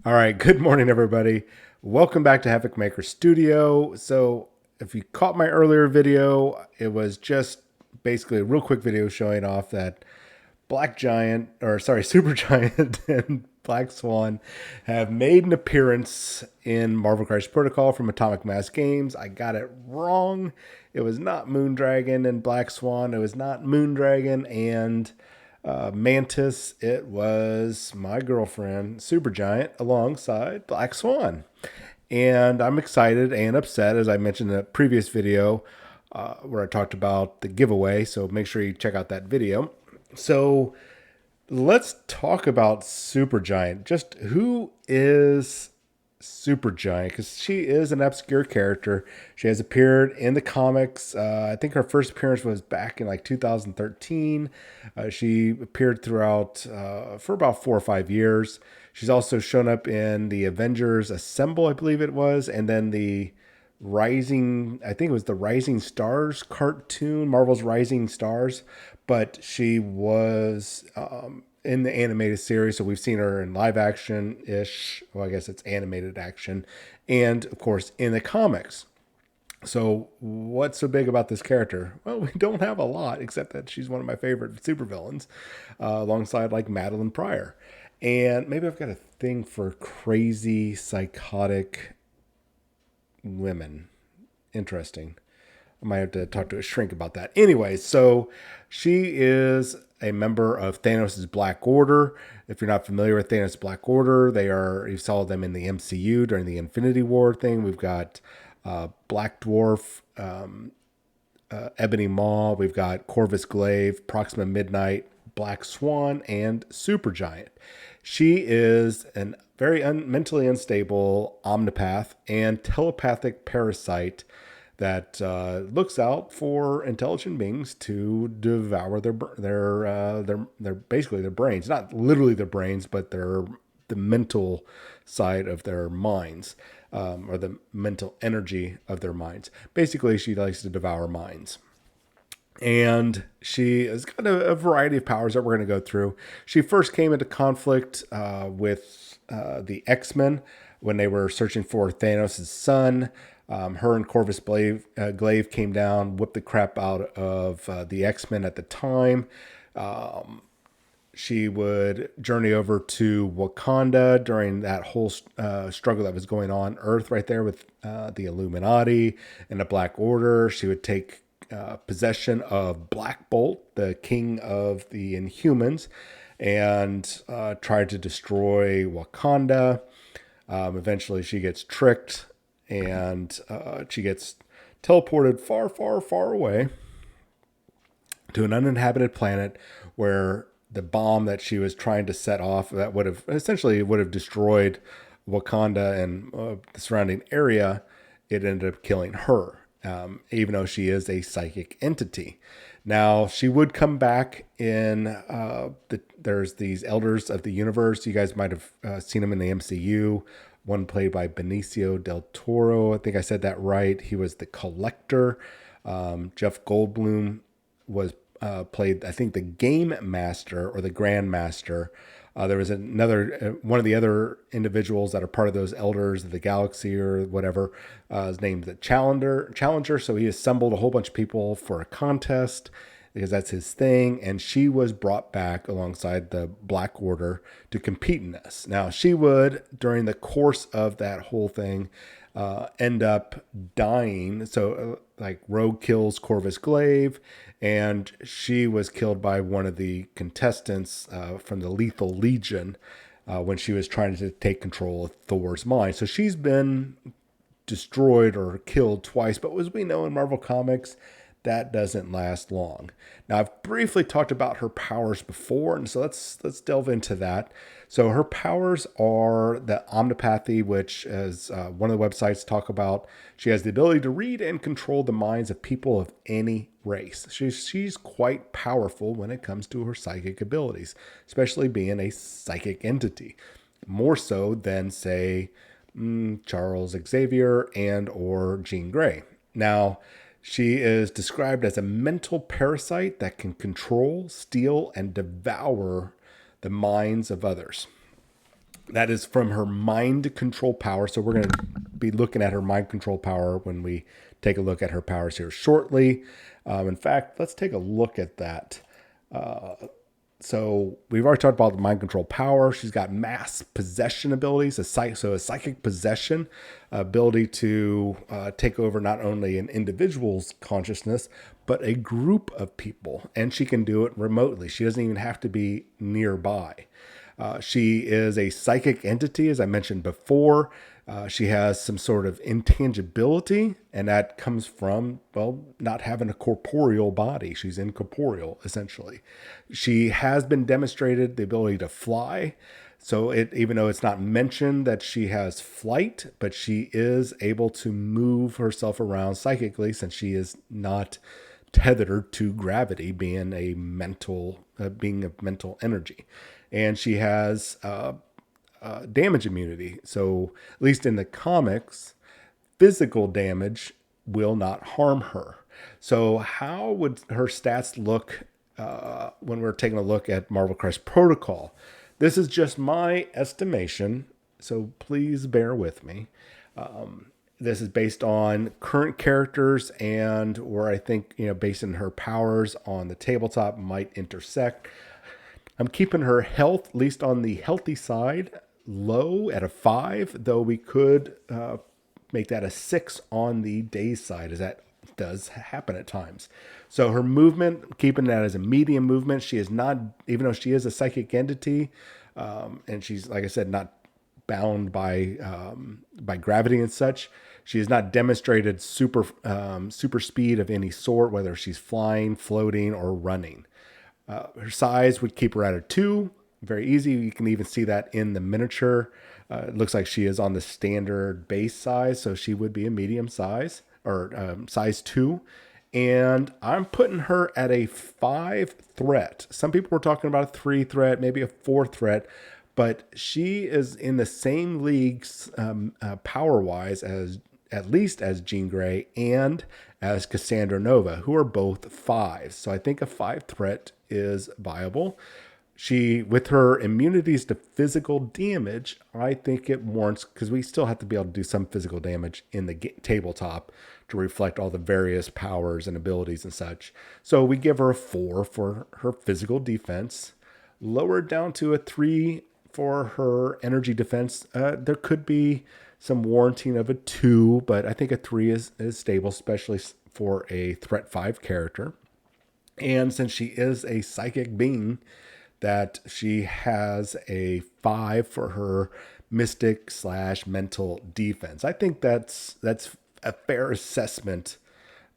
All right, good morning, everybody. Welcome back to Havoc Maker Studio. So, if you caught my earlier video, it was just basically a real quick video showing off that Black Giant, or sorry, Super Giant and Black Swan have made an appearance in Marvel Crisis Protocol from Atomic Mass Games. I got it wrong. It was not Moondragon and Black Swan. It was not Moondragon and Mantis. It was my girlfriend, Supergiant, alongside Black Swan. And I'm excited and upset, as I mentioned in a previous video where I talked about the giveaway. So make sure you check out that video. So let's talk about Supergiant. Just who is Supergiant? Because she is an obscure character. She has appeared in the comics. I think her first appearance was back in like 2013. She appeared throughout for about 4 or 5 years. She's also shown up in the Avengers Assemble, I believe it was, and then the Rising, I think it was the Rising Stars cartoon, Marvel's Rising Stars, but she was in the animated series, so we've seen her in live action ish. Well, I guess it's animated action, and of course in the comics. So, what's so big about this character? Well, we don't have a lot, except that she's one of my favorite supervillains, alongside like Madeline Pryor. And maybe I've got a thing for crazy, psychotic women. Interesting. I might have to talk to a shrink about that. Anyway, so she is a member of Thanos' Black Order. If you're not familiar with Thanos' Black Order, you saw them in the MCU during the Infinity War thing. We've got Black Dwarf, Ebony Maw. We've got Corvus Glaive, Proxima Midnight, Black Swan, and Supergiant. She is an very mentally unstable omnipath and telepathic parasite that looks out for intelligent beings to devour their basically their brains. Not literally their brains, but the mental side of their minds, or the mental energy of their minds. Basically, she likes to devour minds. And she has got a variety of powers that we're going to go through. She first came into conflict with the X-Men when they were searching for Thanos' son. Her and Corvus Glaive came down, whipped the crap out of the X-Men at the time. She would journey over to Wakanda during that whole struggle that was going on Earth right there with the Illuminati and the Black Order. She would take possession of Black Bolt, the king of the Inhumans, and tried to destroy Wakanda. Eventually, she gets tricked and she gets teleported far, far, far away to an uninhabited planet where the bomb that she was trying to set off that would have destroyed Wakanda and the surrounding area. It ended up killing her, even though she is a psychic entity. Now, she would come back in, there's these Elders of the Universe. You guys might have seen them in the MCU. One played by Benicio del Toro. I think I said that right. He was the Collector. Jeff Goldblum was played, I think, the Game Master or the Grand Master. There was another one of the other individuals that are part of those Elders of the Galaxy or whatever. His name's the Challenger. So he assembled a whole bunch of people for a contest because that's his thing. And she was brought back alongside the Black Order to compete in this. Now, she would, during the course of that whole thing, end up dying. So, like, Rogue kills Corvus Glaive, and she was killed by one of the contestants from the Lethal Legion when she was trying to take control of Thor's mind. So she's been destroyed or killed twice, but as we know in Marvel Comics, that doesn't last long. Now, I've briefly talked about her powers before, and so let's delve into that. So her powers are the omnipathy, which, as one of the websites talk about, she has the ability to read and control the minds of people of any race. She's quite powerful when it comes to her psychic abilities, especially being a psychic entity, more so than, say, Charles Xavier and or Jean Grey. Now, she is described as a mental parasite that can control, steal, and devour the minds of others. That is from her mind control power. So we're going to be looking at her mind control power when we take a look at her powers here shortly. In fact, let's take a look at that. So we've already talked about the mind control power. She's got mass possession abilities, so a psychic possession ability to take over not only an individual's consciousness, but a group of people. And she can do it remotely. She doesn't even have to be nearby. She is a psychic entity, as I mentioned before. She has some sort of intangibility, and that comes from, well, not having a corporeal body. She's incorporeal, essentially. She has been demonstrated the ability to fly. So even though it's not mentioned that she has flight, but she is able to move herself around psychically since she is not tethered to gravity, being a mental being of mental energy. And she has damage immunity. So at least in the comics, physical damage will not harm her. So how would her stats look when we're taking a look at Marvel Crisis Protocol? This is just my estimation, so please bear with me. This is based on current characters and where I think, based on her powers on the tabletop might intersect. I'm keeping her health, at least on the healthy side, low at a 5, though we could make that a 6 on the days side, as that does happen at times. So her movement, keeping that as a medium movement. She is not, even though she is a psychic entity, and she's, like I said, not bound by gravity and such. She has not demonstrated super speed of any sort, whether she's flying, floating, or running. Her size would keep her at a 2. Very easy. You can even see that in the miniature. It looks like she is on the standard base size, so she would be a medium size or size 2. And I'm putting her at a 5 threat. Some people were talking about a 3 threat, maybe a 4 threat, but she is in the same leagues power-wise as at least as Jean Grey and as Cassandra Nova, who are both 5s. So I think a 5 threat is viable. She, with her immunities to physical damage, I think it warrants, because we still have to be able to do some physical damage in the tabletop to reflect all the various powers and abilities and such. So we give her a 4 for her physical defense, lowered down to a 3 for her energy defense. There could be some warranting of a 2, but I think a 3 is stable, especially for a threat 5 character. And since she is a psychic being, that she has a 5 for her mystic / mental defense. I think that's a fair assessment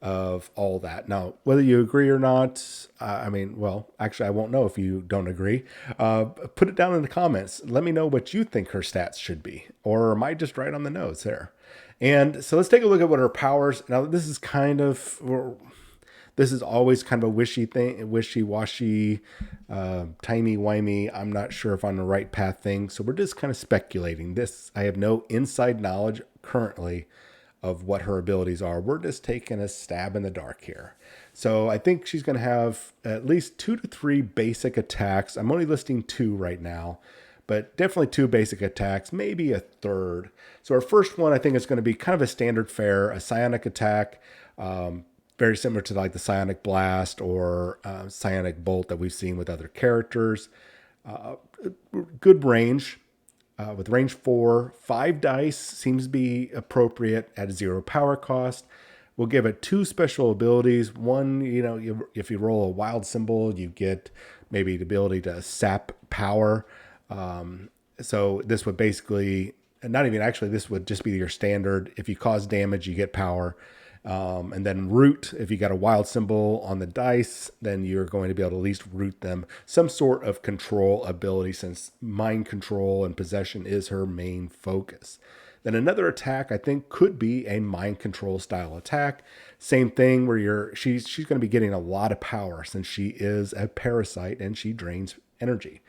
of all that. Now, whether you agree or not, actually, I won't know if you don't agree. Put it down in the comments. Let me know what you think her stats should be, or am I just right on the nose there? And so let's take a look at what her powers. Now, this is always kind of a wishy-washy, timey-wimey, I'm not sure if I'm on the right path thing. So we're just kind of speculating. I have no inside knowledge currently of what her abilities are. We're just taking a stab in the dark here. So I think she's going to have at least 2 to 3 basic attacks. I'm only listing 2 right now, but definitely 2 basic attacks, maybe a third. So our first one, I think, is going to be kind of a standard fare, a psionic attack, very similar to like the psionic blast or psionic bolt that we've seen with other characters. Good range. With range 4, 5 dice seems to be appropriate at 0 power cost. We'll give it 2 special abilities. One, if you roll a wild symbol, you get maybe the ability to sap power. So this would basically, this would just be your standard. If you cause damage, you get power. And then root, if you got a wild symbol on the dice, then you're going to be able to at least root them. Some sort of control ability, since mind control and possession is her main focus. Then another attack, I think, could be a mind control style attack. Same thing where she's going to be getting a lot of power since she is a parasite and she drains energy.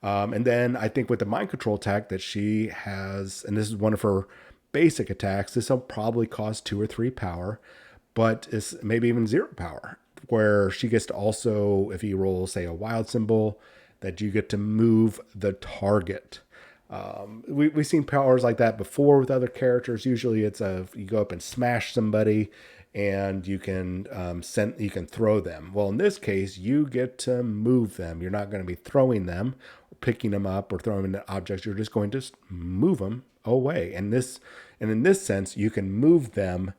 And then I think with the mind control attack that she has, and this is one of her basic attacks, this will probably cost 2 or 3 power, but it's maybe even 0 power, where she gets to also, if you roll, say, a wild symbol, that you get to move the target. We've seen powers like that before with other characters. Usually it's you go up and smash somebody and you can you can throw them. Well, in this case, you get to move them. You're not going to be throwing them, or picking them up, or throwing them into objects. You're just going to move them away. And in this sense, you can move them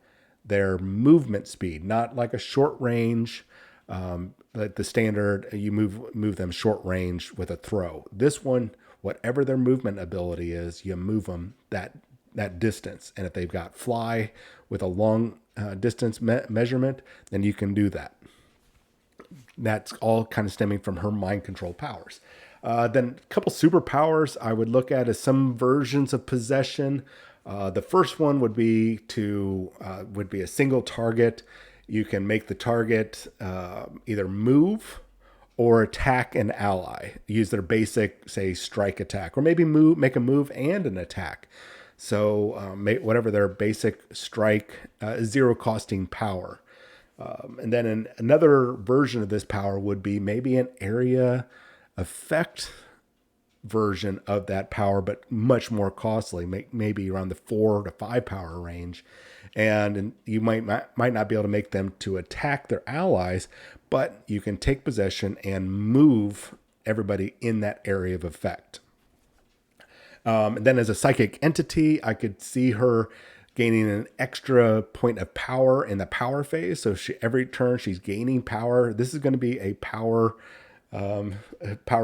their movement speed, not like a short range. Like the standard, you move them short range with a throw. This one, whatever their movement ability is, you move them that distance. And if they've got fly with a long distance measurement, then you can do that. That's all kind of stemming from her mind control powers. Then a couple superpowers I would look at as some versions of possession. The first one would be a single target. You can make the target either move or attack an ally. Use their basic, say, strike attack, or maybe make a move and an attack. So whatever their basic strike zero costing power. And then another version of this power would be maybe an area effect version of that power, but much more costly, maybe around the 4 to 5 power range. And you might not be able to make them to attack their allies, but you can take possession and move everybody in that area of effect. And then as a psychic entity, I could see her gaining an extra point of power in the power phase. So every turn she's gaining power. This is going to be a power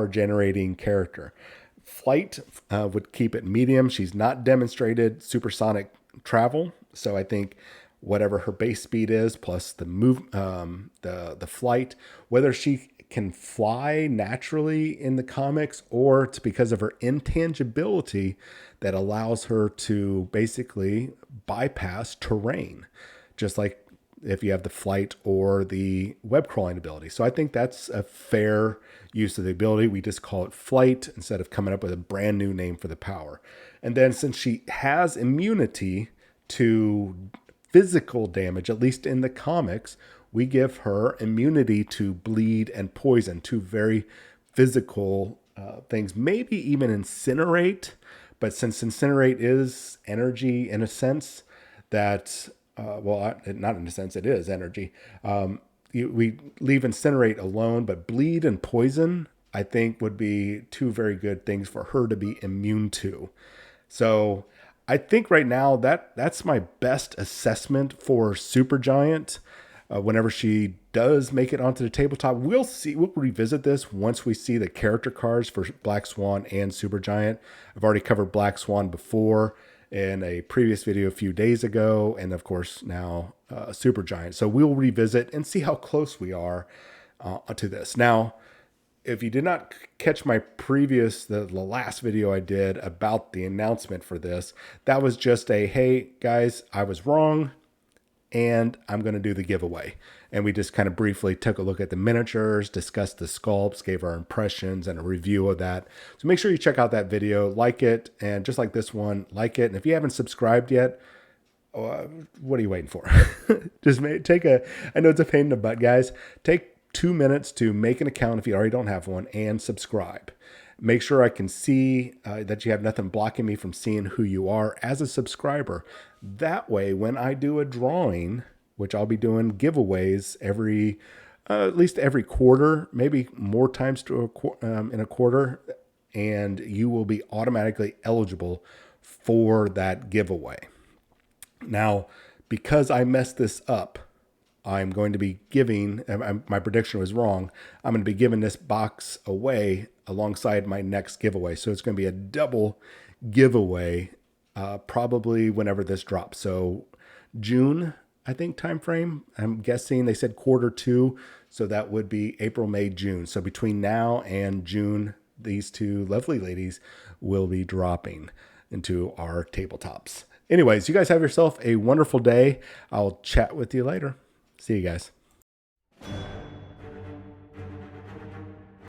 generating character. Flight would keep it medium. She's not demonstrated supersonic travel, so I think whatever her base speed is plus the the flight, whether she can fly naturally in the comics or it's because of her intangibility that allows her to basically bypass terrain, just like if you have the flight or the web crawling ability. So I think that's a fair use of the ability. We just call it flight instead of coming up with a brand new name for the power. And then since she has immunity to physical damage, at least in the comics, we give her immunity to bleed and poison, two very physical things. Maybe even incinerate, but since incinerate is energy in a sense, that not in a sense, it is energy. We leave incinerate alone, but bleed and poison, I think, would be two very good things for her to be immune to. So I think right now that's my best assessment for Supergiant. Whenever she does make it onto the tabletop, we'll revisit this once we see the character cards for Black Swan and Supergiant. I've already covered Black Swan before in a previous video a few days ago, and of course now Supergiant. So we'll revisit and see how close we are to this. Now, if you did not catch my the last video I did about the announcement for this, that was just hey guys, I was wrong, and I'm going to do the giveaway. And we just kind of briefly took a look at the miniatures, discussed the sculpts, gave our impressions and a review of that. So make sure you check out that video, like it, and just like this one, like it. And if you haven't subscribed yet, what are you waiting for? Just I know it's a pain in the butt, guys. Take 2 minutes to make an account if you already don't have one and subscribe. Make sure I can see that you have nothing blocking me from seeing who you are as a subscriber. That way, when I do a drawing, which I'll be doing giveaways at least every quarter, maybe more times in a quarter, and you will be automatically eligible for that giveaway. Now, because I messed this up, I'm going to be giving, my prediction was wrong, I'm going to be giving this box away alongside my next giveaway. So it's going to be a double giveaway, probably whenever this drops. So June, I think, time frame. I'm guessing they said Q2, so that would be April, May, June. So between now and June, these two lovely ladies will be dropping into our tabletops. Anyways, you guys have yourself a wonderful day. I'll chat with you later. See you guys.